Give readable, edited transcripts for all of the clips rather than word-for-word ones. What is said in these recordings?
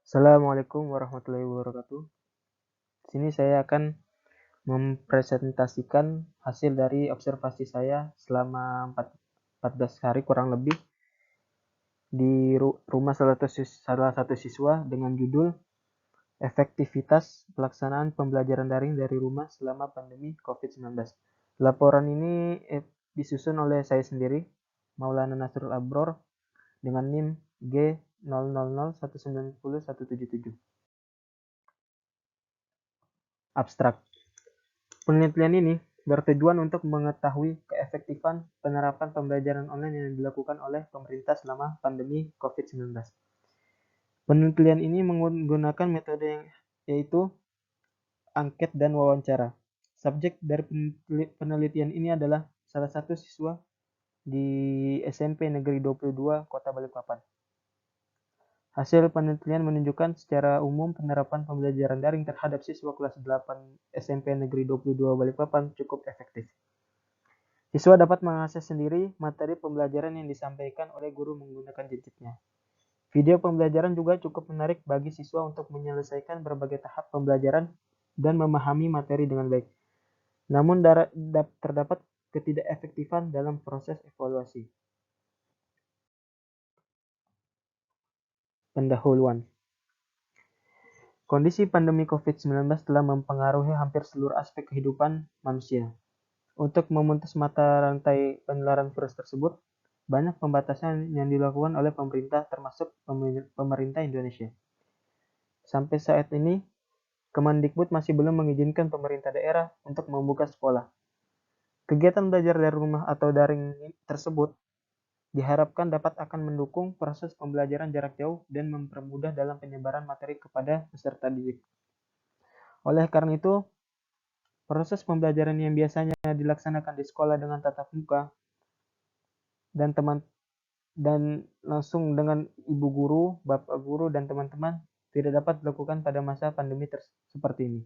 Assalamualaikum warahmatullahi wabarakatuh. Di sini saya akan mempresentasikan hasil dari observasi saya selama 14 hari kurang lebih di rumah salah satu siswa dengan judul Efektivitas Pelaksanaan Pembelajaran Daring dari Rumah Selama Pandemi COVID-19. Laporan ini disusun oleh saya sendiri, Maulana Nasrul Abror, dengan NIM G0001901777. Abstrak. Penelitian ini bertujuan untuk mengetahui keefektifan penerapan pembelajaran online yang dilakukan oleh pemerintah selama pandemi COVID-19. Penelitian ini menggunakan metode yaitu angket dan wawancara. Subjek dari penelitian ini adalah salah satu siswa di SMP Negeri 22 Kota Balikpapan. Hasil penelitian menunjukkan secara umum penerapan pembelajaran daring terhadap siswa kelas 8 SMP Negeri 22 Balikpapan cukup efektif. Siswa dapat mengakses sendiri materi pembelajaran yang disampaikan oleh guru menggunakan gadgetnya. Video pembelajaran juga cukup menarik bagi siswa untuk menyelesaikan berbagai tahap pembelajaran dan memahami materi dengan baik. Namun terdapat ketidakefektifan dalam proses evaluasi. Pendahuluan. Kondisi pandemi COVID-19 telah mempengaruhi hampir seluruh aspek kehidupan manusia. Untuk memutus mata rantai penularan virus tersebut, banyak pembatasan yang dilakukan oleh pemerintah termasuk pemerintah Indonesia. Sampai saat ini, Kemendikbud masih belum mengizinkan pemerintah daerah untuk membuka sekolah. Kegiatan belajar dari rumah atau daring tersebut diharapkan dapat akan mendukung proses pembelajaran jarak jauh dan mempermudah dalam penyebaran materi kepada peserta didik. Oleh karena itu, proses pembelajaran yang biasanya dilaksanakan di sekolah dengan tatap muka dan langsung dengan ibu guru, bapak guru, dan teman-teman tidak dapat dilakukan pada masa pandemi seperti ini.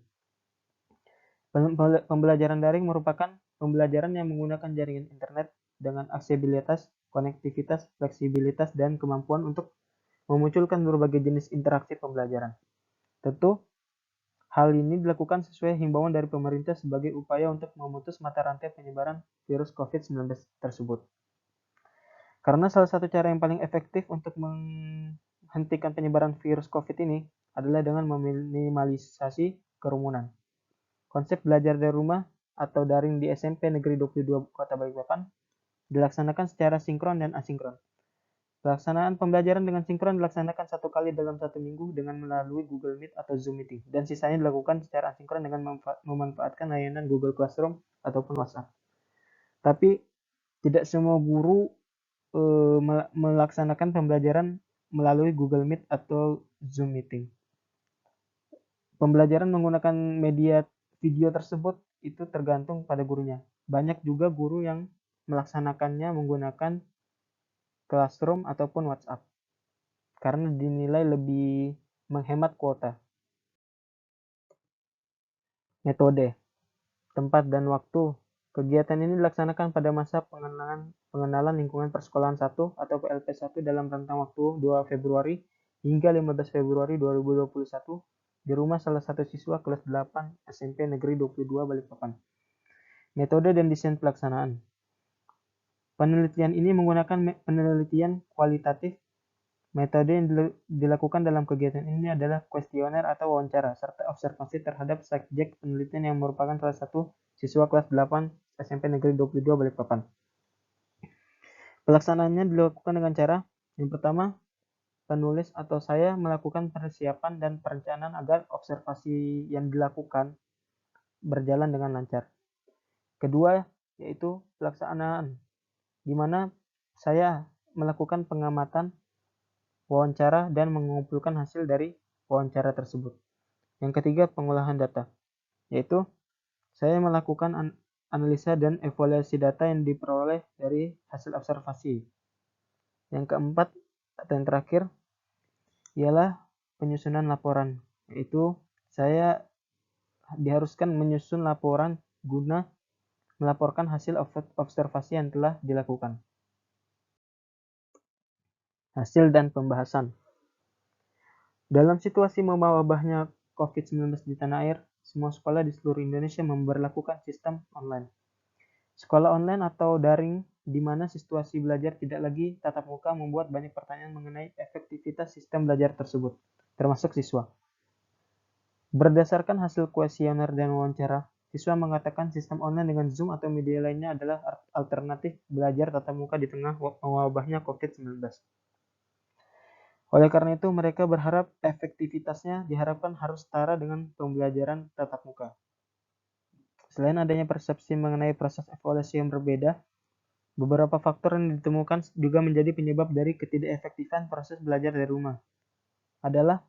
Pembelajaran daring merupakan pembelajaran yang menggunakan jaringan internet dengan aksesibilitas, konektivitas, fleksibilitas, dan kemampuan untuk memunculkan berbagai jenis interaksi pembelajaran. Tentu, hal ini dilakukan sesuai himbauan dari pemerintah sebagai upaya untuk memutus mata rantai penyebaran virus COVID-19 tersebut. Karena salah satu cara yang paling efektif untuk menghentikan penyebaran virus COVID ini adalah dengan meminimalisasi kerumunan. Konsep belajar dari rumah atau daring di SMP Negeri 22 Kota Balikpapan dilaksanakan secara sinkron dan asinkron. Pelaksanaan pembelajaran dengan sinkron dilaksanakan 1 kali dalam 1 minggu dengan melalui Google Meet atau Zoom Meeting, dan sisanya dilakukan secara asinkron dengan memanfaatkan layanan Google Classroom ataupun WhatsApp. Tapi tidak semua guru melaksanakan pembelajaran melalui Google Meet atau Zoom Meeting. Pembelajaran menggunakan media video tersebut itu tergantung pada gurunya. Banyak juga guru yang melaksanakannya menggunakan Classroom ataupun WhatsApp karena dinilai lebih menghemat kuota. Metode, tempat, dan waktu. Kegiatan ini dilaksanakan pada masa pengenalan lingkungan persekolahan 1 atau PLP1 dalam rentang waktu 2 Februari hingga 15 Februari 2021 di rumah salah satu siswa kelas 8 SMP Negeri 22 Balikpapan. Metode dan desain pelaksanaan. Penelitian ini menggunakan penelitian kualitatif. Metode yang dilakukan dalam kegiatan ini adalah kuesioner atau wawancara, serta observasi terhadap subjek penelitian yang merupakan salah satu siswa kelas 8 SMP Negeri 22 Balikpapan. Pelaksanaannya dilakukan dengan cara, yang pertama, penulis atau saya melakukan persiapan dan perencanaan agar observasi yang dilakukan berjalan dengan lancar. Kedua, yaitu pelaksanaan, di mana saya melakukan pengamatan wawancara dan mengumpulkan hasil dari wawancara tersebut. Yang ketiga, pengolahan data, yaitu saya melakukan analisa dan evaluasi data yang diperoleh dari hasil observasi. Yang keempat atau yang terakhir ialah penyusunan laporan, yaitu saya diharuskan menyusun laporan guna melaporkan hasil observasi yang telah dilakukan. Hasil dan pembahasan. Dalam situasi mewabahnya COVID-19 di tanah air, semua sekolah di seluruh Indonesia memberlakukan sistem online. Sekolah online atau daring di mana situasi belajar tidak lagi tatap muka membuat banyak pertanyaan mengenai efektivitas sistem belajar tersebut, termasuk siswa. Berdasarkan hasil kuesioner dan wawancara, siswa mengatakan sistem online dengan Zoom atau media lainnya adalah alternatif belajar tatap muka di tengah wabahnya COVID-19. Oleh karena itu, mereka berharap efektivitasnya diharapkan harus setara dengan pembelajaran tatap muka. Selain adanya persepsi mengenai proses evaluasi yang berbeda, beberapa faktor yang ditemukan juga menjadi penyebab dari ketidakefektifan proses belajar dari rumah. Adalah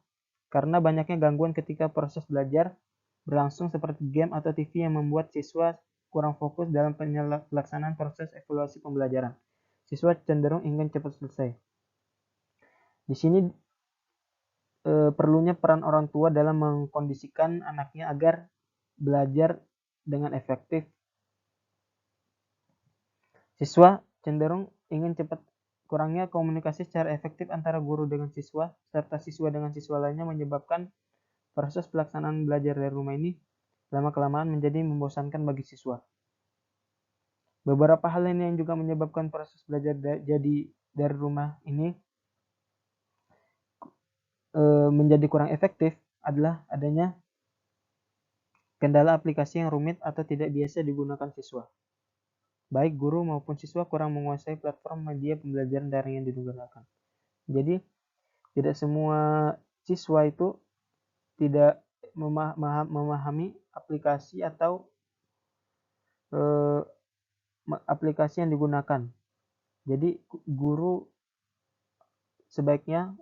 karena banyaknya gangguan ketika proses belajar berlangsung seperti game atau TV yang membuat siswa kurang fokus dalam pelaksanaan proses evaluasi pembelajaran. Siswa cenderung ingin cepat selesai. Di sini perlunya peran orang tua dalam mengkondisikan anaknya agar belajar dengan efektif. Siswa cenderung ingin cepat. Kurangnya komunikasi secara efektif antara guru dengan siswa, serta siswa dengan siswa lainnya menyebabkan proses pelaksanaan belajar dari rumah ini lama-kelamaan menjadi membosankan bagi siswa. Beberapa hal ini yang juga menyebabkan proses belajar dari rumah ini menjadi kurang efektif adalah adanya kendala aplikasi yang rumit atau tidak biasa digunakan siswa. Baik guru maupun siswa kurang menguasai platform media pembelajaran daring yang digunakan. Jadi, tidak semua siswa itu tidak memahami aplikasi atau aplikasi yang digunakan. Jadi, guru sebaiknya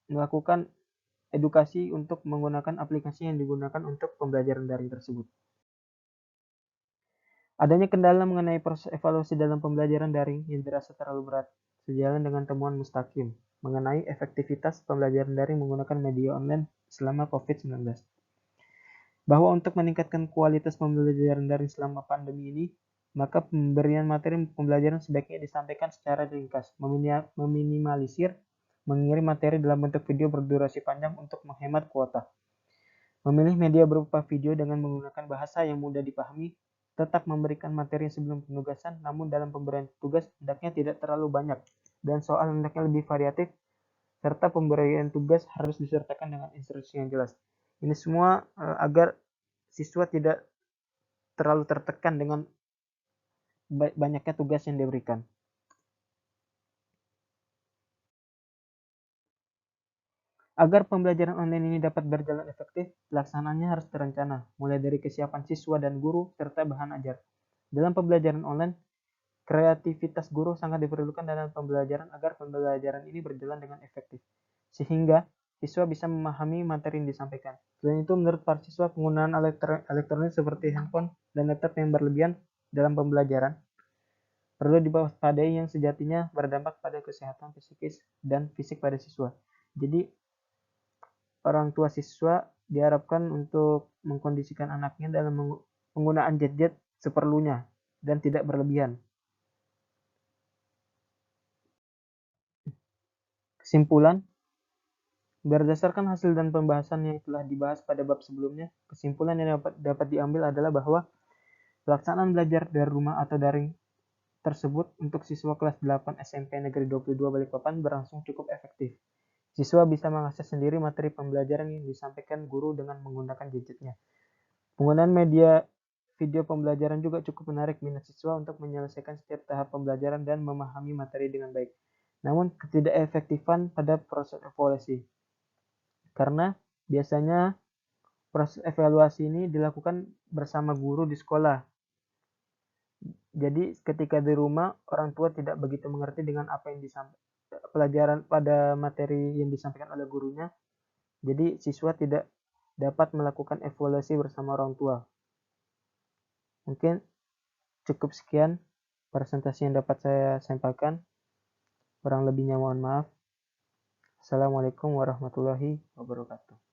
melakukan edukasi untuk menggunakan aplikasi yang digunakan untuk pembelajaran daring tersebut. Adanya kendala mengenai proses evaluasi dalam pembelajaran daring yang dirasa terlalu berat, sejalan dengan temuan Mustaqim mengenai efektivitas pembelajaran daring menggunakan media online selama COVID-19. Bahwa untuk meningkatkan kualitas pembelajaran daring selama pandemi ini, maka pemberian materi pembelajaran sebaiknya disampaikan secara ringkas, meminimalisir mengirim materi dalam bentuk video berdurasi panjang untuk menghemat kuota. Memilih media berupa video dengan menggunakan bahasa yang mudah dipahami, tetap memberikan materi sebelum penugasan, namun dalam pemberian tugas hendaknya tidak terlalu banyak, dan soal hendaknya lebih variatif, serta pemberian tugas harus disertakan dengan instruksi yang jelas. Ini semua agar siswa tidak terlalu tertekan dengan banyaknya tugas yang diberikan. Agar pembelajaran online ini dapat berjalan efektif, pelaksanaannya harus terencana, mulai dari kesiapan siswa dan guru, serta bahan ajar. Dalam pembelajaran online, kreativitas guru sangat diperlukan dalam pembelajaran agar pembelajaran ini berjalan dengan efektif, sehingga siswa bisa memahami materi yang disampaikan. Selain itu, menurut para siswa, penggunaan elektronik seperti handphone dan laptop yang berlebihan dalam pembelajaran perlu diwaspadai yang sejatinya berdampak pada kesehatan psikis dan fisik pada siswa. Jadi, orang tua siswa diharapkan untuk mengkondisikan anaknya dalam penggunaan gadget seperlunya dan tidak berlebihan. Kesimpulan, berdasarkan hasil dan pembahasan yang telah dibahas pada bab sebelumnya, kesimpulan yang dapat diambil adalah bahwa pelaksanaan belajar dari rumah atau daring tersebut untuk siswa kelas 8 SMP Negeri 22 Balikpapan berlangsung cukup efektif. Siswa bisa mengakses sendiri materi pembelajaran yang disampaikan guru dengan menggunakan gadgetnya. Penggunaan media video pembelajaran juga cukup menarik minat siswa untuk menyelesaikan setiap tahap pembelajaran dan memahami materi dengan baik. Namun, ketidakefektifan pada proses evaluasi. Karena biasanya proses evaluasi ini dilakukan bersama guru di sekolah. Jadi, ketika di rumah, orang tua tidak begitu mengerti dengan apa yang disampaikan pelajaran pada materi yang disampaikan oleh gurunya. Jadi siswa tidak dapat melakukan evaluasi bersama orang tua. Mungkin cukup sekian presentasi yang dapat saya sampaikan. Kurang lebihnya mohon maaf. Assalamualaikum warahmatullahi wabarakatuh.